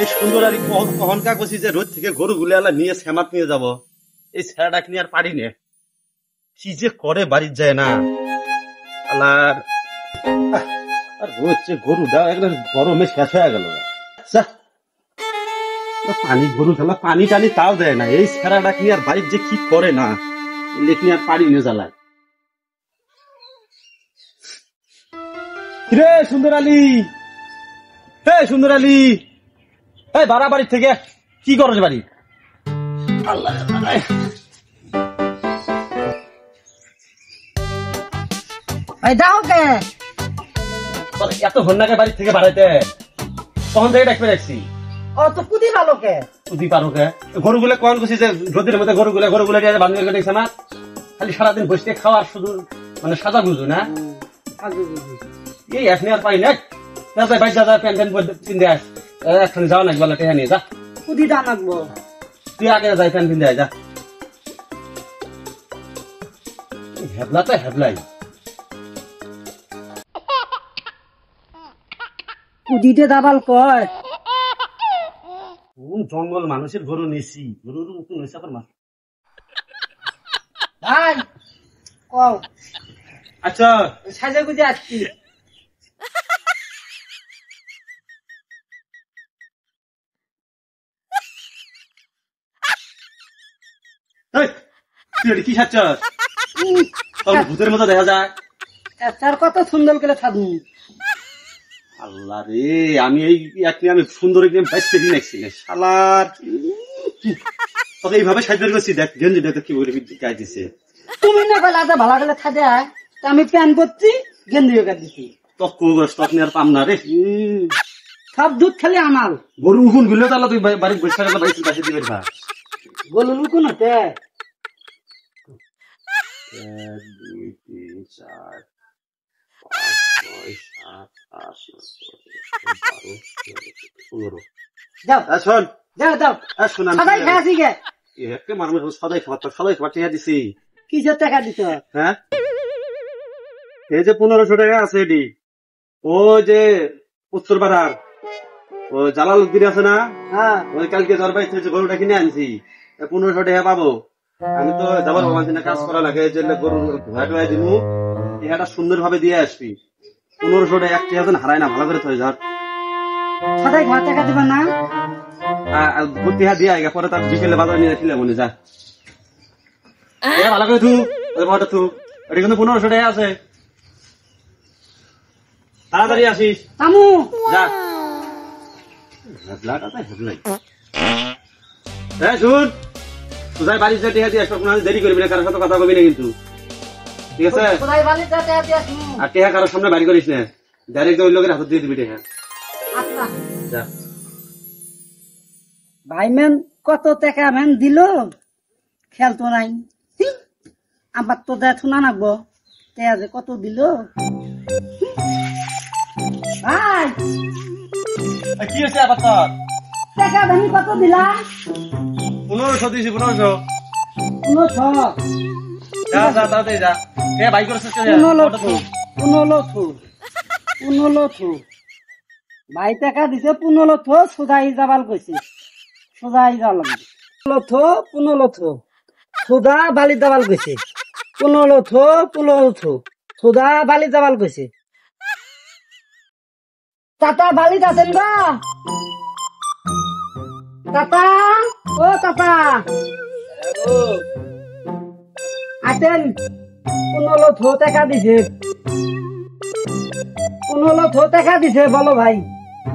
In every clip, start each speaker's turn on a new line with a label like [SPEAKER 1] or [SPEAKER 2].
[SPEAKER 1] এই সুন্দর আর কহনকা করছি যে রোদ থেকে গরু গুলে আলা নিয়ে শ্যামাত নিয়ে যাব, এই ছেড়াটা নিয়ে আর পারি নে। কি যে করে বাড়ির যায় না আলার। আর রোদ যে গরুটা একদম গরমে শেষ হয়ে গেল। পানি গরু খেলা পানি টানি তাও দেয় না, এই ছেড়াটা নিয়ে আর বাড়ির যে কি করে না, লেখনি আর পারি নিয়ে জ্বালায়। রে সুন্দর আলী, হে সুন্দর আলী, এই বাড়া বাড়ির থেকে কি করছ বাড়ি? আল্লাহ
[SPEAKER 2] যাও কে
[SPEAKER 1] এত ঘন্টাকে বাড়ির থেকে বাড়াইতে তখন থেকে ডাকবে রাখছি।
[SPEAKER 2] ও তো কুদি ভালো কে
[SPEAKER 1] কুদি পারো কে? গরুগুলো কখন করছি যে রোদের মধ্যে গরুগুলো বান্ধব করে দেখছে না, খালি সারাদিন বসে খাওয়ার শুধু মানে সাদা বুঝো না। এই এখন আর পাই না, বাইক যা প্যান্ট প্যান্ট কিনতে আস, এখন যাও না বলে টেহা নিয়ে যা।
[SPEAKER 2] কুদি দাম আঁকবো
[SPEAKER 1] তুই আগে যাই প্যান্ট কিনতে আয় যা। হেবলা তো হেবলাই,
[SPEAKER 2] কুদিতে দাবাল কয়
[SPEAKER 1] কোন জঙ্গল মানুষের গরু নিছি, গরুর মতন হয়েছে আবার মাছ।
[SPEAKER 2] ভাই কও
[SPEAKER 1] আচ্ছা
[SPEAKER 2] সাজে গুজে আসছি।
[SPEAKER 1] তুই কি খাচ্ছ? ভূতের মতো দেখা যায়।
[SPEAKER 2] তার কত সুন্দর করে থাকবো।
[SPEAKER 1] আল্লাহ রে, আমি এই আমি সুন্দর বাইসে দিন আসছি শালার। তবে এইভাবে সাইজ করছি, দেখ গেঞ্জি দেখ কি বলে গায়ে দিছে।
[SPEAKER 2] তুমি না গেলে আজ ভালো করে থাকে, আমি প্যান্ট করছি গেন্দিও কাট দিছি।
[SPEAKER 1] তক তক নিয়ে আর পাম না রে।
[SPEAKER 2] সব দুধ খালি আমার।
[SPEAKER 1] গরু উকুন গুলো তাহলে তুই বাড়ির বসে বাসে দিবে ভা
[SPEAKER 2] গরু লুকুন হতে
[SPEAKER 1] 1 2 3 4 5 6 7 8 9 10 11
[SPEAKER 2] যাও
[SPEAKER 1] শোন,
[SPEAKER 2] যাও যাও
[SPEAKER 1] শোন
[SPEAKER 2] সবাই খাসি গে
[SPEAKER 1] একটা মানুষ সদাই খাবার টিয়া দিছি।
[SPEAKER 2] কিসের টাকা দিত?
[SPEAKER 1] হ্যাঁ এই যে 1500 টাকা আছে এটি, ও যে উত্তর পাড়ার ও জালাল উদ্দিন আছে না,
[SPEAKER 2] হ্যাঁ
[SPEAKER 1] ওই কালকে জ্বর পাইছে গরুটা কিনে আনছি, 1500 টাকা পাবো। আমি তো যাবার বাবা কাজ করা লাগে, এই জন্য গরু ধোয়া টোয়া দিব, টিহাটা সুন্দর ভাবে দিয়ে আসবি। 1500 টাকা একটি হাজার হারায় না, ভালো করে থই যার
[SPEAKER 2] সবাই ঘর টাকা দিবা না?
[SPEAKER 1] টিহা দিয়ে আগে পরে তার বিকেলে বাজারে নিয়ে ছিল মনে যা। ভালো করে থু ওই বাবাটা থু, এটা কিন্তু 1500 টাকা আছে, তাড়াতাড়ি আসিস।
[SPEAKER 2] আমু
[SPEAKER 1] যা হেবলাটা তো হেবলাই। হ্যাঁ শুন, তুই বাড়ি যেতে দিয়ে আসবো, দেরি করবি না, কারোর সাথে কথা কবি না কিন্তু, ঠিক আছে?
[SPEAKER 2] সবাই বাড়ি টাকা দিয়ে আসবো।
[SPEAKER 1] আর টেহা কারোর সামনে বাড়ি করিস না, ডাইরেক্ট ওই লোকের হাতে দিয়ে দিবি টেহা।
[SPEAKER 2] আচ্ছা
[SPEAKER 1] যা।
[SPEAKER 2] ভাই ম্যান কত টাকা ম্যান দিল খেয়াল তো নাই, আবার তো দেখো না নাকবো টাকা যে কত দিল। ভাই
[SPEAKER 1] কি হচ্ছে আবার তোর?
[SPEAKER 2] টাকা দামি কত দিলা?
[SPEAKER 1] 1500 দিয়েছি, 1500।
[SPEAKER 2] 1500
[SPEAKER 1] যা যা তাড়াতাড়ি যা। বাই করছিস কেন?
[SPEAKER 2] 1500 ভাই টাকা দিছে 1500, সোজাই যাবাল কইছে, সোজাই যাবাল 1500 সোজা বালি যাবাল কইছে, 1500 সোজা বালি যাবাল কইছে। চাচা বালি আছেন গা? চাচা ও চাচা আছেন? 1500 টাকা দিছে, 1500 টাকা দিছে বলো ভাই।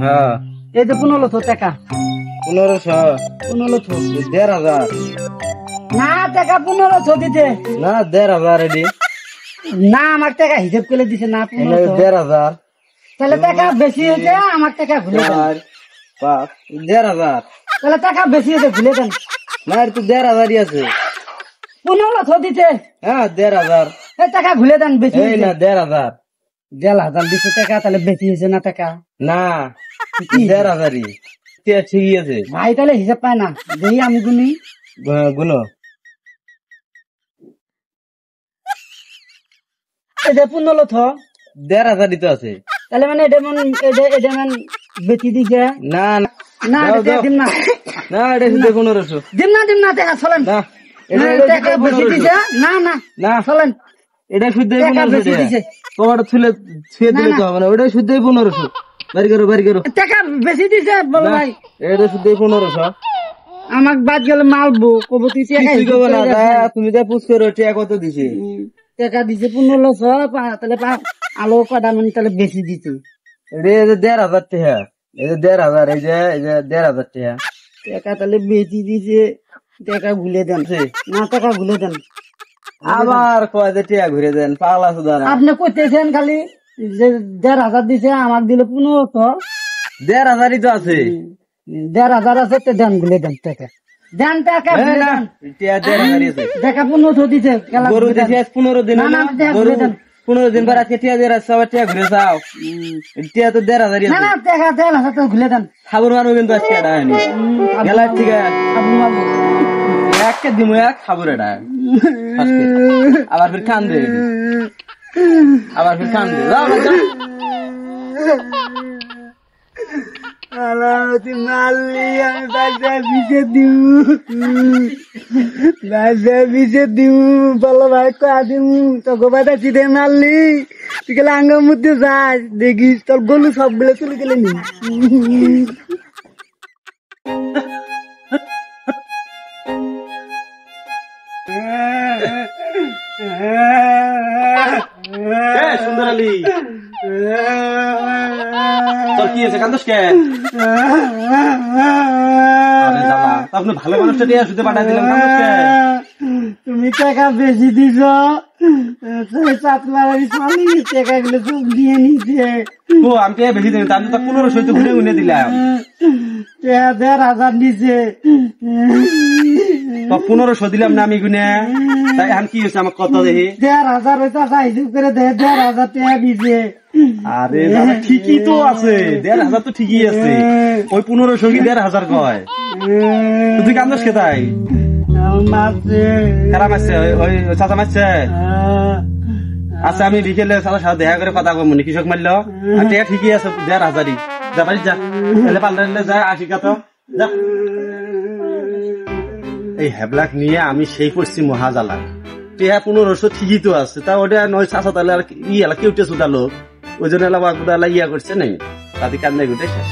[SPEAKER 1] হ্যাঁ
[SPEAKER 2] এই যে 1500 টাকা।
[SPEAKER 1] 1500
[SPEAKER 2] 1500 না টাকা 1500 দিতে
[SPEAKER 1] না 1500 রেডি
[SPEAKER 2] না, আমার টাকা হিসেব করে দিছে না 1500।
[SPEAKER 1] 1500
[SPEAKER 2] তাহলে টাকা বেশি হয়েছে, আমার টাকা ভুলে দেন।
[SPEAKER 1] 1500
[SPEAKER 2] তাহলে টাকা বেশি হয়েছে ভুলে দেন।
[SPEAKER 1] না একটু 1500 আছে।
[SPEAKER 2] 1500 দিতে
[SPEAKER 1] হ্যাঁ 1500
[SPEAKER 2] এই টাকা ভুলে দেন, বেশি
[SPEAKER 1] এই না 1500
[SPEAKER 2] 1,500 দিছে টাকা, তাহলে বেশি হয়েছে না টাকা?
[SPEAKER 1] না 1500 ঠিকই আছে
[SPEAKER 2] ভাই, তাহলে হিসাব পায় না, দেখি আমি গুনি
[SPEAKER 1] গুলো।
[SPEAKER 2] এই যে 1500
[SPEAKER 1] 1500 দিতে আছে,
[SPEAKER 2] তাহলে মানে এটা মানে বেশি দিছে
[SPEAKER 3] না না
[SPEAKER 2] না
[SPEAKER 3] দাও,
[SPEAKER 2] এটা
[SPEAKER 3] দাও।
[SPEAKER 2] দিন না
[SPEAKER 3] না এটা শুদ্ধ 1500
[SPEAKER 2] দিন না টাকা চলেন
[SPEAKER 3] না
[SPEAKER 2] না,
[SPEAKER 3] এটা
[SPEAKER 2] টাকা বেশি দিছে না না
[SPEAKER 3] না
[SPEAKER 2] চলেন
[SPEAKER 3] এটা শুদ্ধ
[SPEAKER 2] টাকা
[SPEAKER 3] 1500
[SPEAKER 2] বেশি দিছে।
[SPEAKER 3] তোমার ছুলে ছুঁয়ে দিলে
[SPEAKER 2] না,
[SPEAKER 3] তো হবে না ওটা শুদ্ধ 1500 বাড়ি করো
[SPEAKER 2] টাকা বেশি দিছে বল
[SPEAKER 3] না,
[SPEAKER 2] ভাই
[SPEAKER 3] এটা শুদ্ধ 1500
[SPEAKER 2] আমাক বাদ গেলে মালবো কব তুই টাকা
[SPEAKER 3] কিছুই করবে না দা, তুমি যা পুষ করো টাকা কত দিছে
[SPEAKER 2] টাকা দিছে 1500 তাহলে আলো কটা মানে তাহলে বেশি দিছে
[SPEAKER 3] এটা এই যে 1500 টাকা এই যে 1500 এই যে 1500 টাকা
[SPEAKER 2] টাকা তাহলে বেশি দিছে টাকা ভুলে দেন না টাকা ভুলে দেন
[SPEAKER 3] আবার কয় যে টাকা ঘুরে দেন পাগলা সুদা না
[SPEAKER 2] আপনি কইতেছেন খালি যে 1500 দিছে আমাক দিলে 1500
[SPEAKER 3] 1500 তো আছে
[SPEAKER 2] 1500 আছে তো দেন ভুলে দেন টাকা দেন টাকা
[SPEAKER 3] না,
[SPEAKER 2] ভুলে
[SPEAKER 3] না,
[SPEAKER 2] দেন
[SPEAKER 3] টাকা 1500 আছে
[SPEAKER 2] টাকা 1500 দিছে খেলা
[SPEAKER 3] গরু
[SPEAKER 2] ভুলে দেন।
[SPEAKER 3] দিছে আজ 15 দিন
[SPEAKER 2] না,
[SPEAKER 3] হলো।
[SPEAKER 2] না, টাকা
[SPEAKER 3] গরু
[SPEAKER 2] ঘুরে দেন।
[SPEAKER 3] 15 দিন পর আজকে টাকা দিয়ে রাখছে আবার টাকা ঘুরে যাও টাকা তো 1500
[SPEAKER 2] না
[SPEAKER 3] আছে
[SPEAKER 2] না টাকা দেন তো ভুলে দেন
[SPEAKER 3] খাবার মারবো কিন্তু আজকে এটা হয়নি গেলা ঠিক আছে
[SPEAKER 2] আপনি মারবো।
[SPEAKER 3] একটা দিমু এক খাবার এটা আজকে। আবার ফির খান দে আবার ফির খান দে যাও ভাই, যাও।
[SPEAKER 2] আলামতি মারলি আমি বাজা বিছে দিউ বাজা বিছে দিউ বলো ভাই কয়া দিউ তো গোবাটা চিঠে মারলি তুই গেলে আঙ্গার মধ্যে যাস দেখিস তোর গলু সবগুলো চলে গেলে নি
[SPEAKER 1] এ সুন্দর আলী তোর কি আছে কান্দোস কে আরে জ্বালা তা আপনি ভালো মানুষটা দিয়ে শুধু পাঠাই দিলাম কান্দোস কে
[SPEAKER 2] তুমি টাকা বেশি দিছ চাতলার টাকা গুলো সব দিয়ে নিছে
[SPEAKER 1] তো আমি কে বেশি দিন আমি তো 1500 তো ঘুরে ঘুরে দিলাম
[SPEAKER 2] 1500 নিছে
[SPEAKER 1] তো 1500 দিলাম না আমি গুনে তাই এখন কি হয়েছে আমার কত দেখি
[SPEAKER 2] 1500 ওইটা সাইজ করে 1500 টাকা দিছে
[SPEAKER 1] আরে দাদা ঠিকই তো আছে 1500 তো ঠিকই আছে ওই 1500 কি 1500 কয় তো তুই কান্দোস কে তাই
[SPEAKER 2] মাসে
[SPEAKER 1] খারাপ আছে ওই চাচা মারছে আচ্ছা আমি বিকেলে চাচার সাথে দেখা করে কথা কম কৃষক মারলো আর টিয়া ঠিকই আছে 1500 যা বাড়ি যা তাহলে পাল্টাইলে যা আসি কা তো যা এই হ্যাবলাক নিয়ে আমি সেই করছি মহাজালা টিয়া 1500 ঠিকই তো আছে তা ওটা নয় চাচা তাহলে আর ই এলা কেউটে সুদা লোক ওই জন্য এলা ইয়া করছে নাই তাতে কান্দাই গুটে শেষ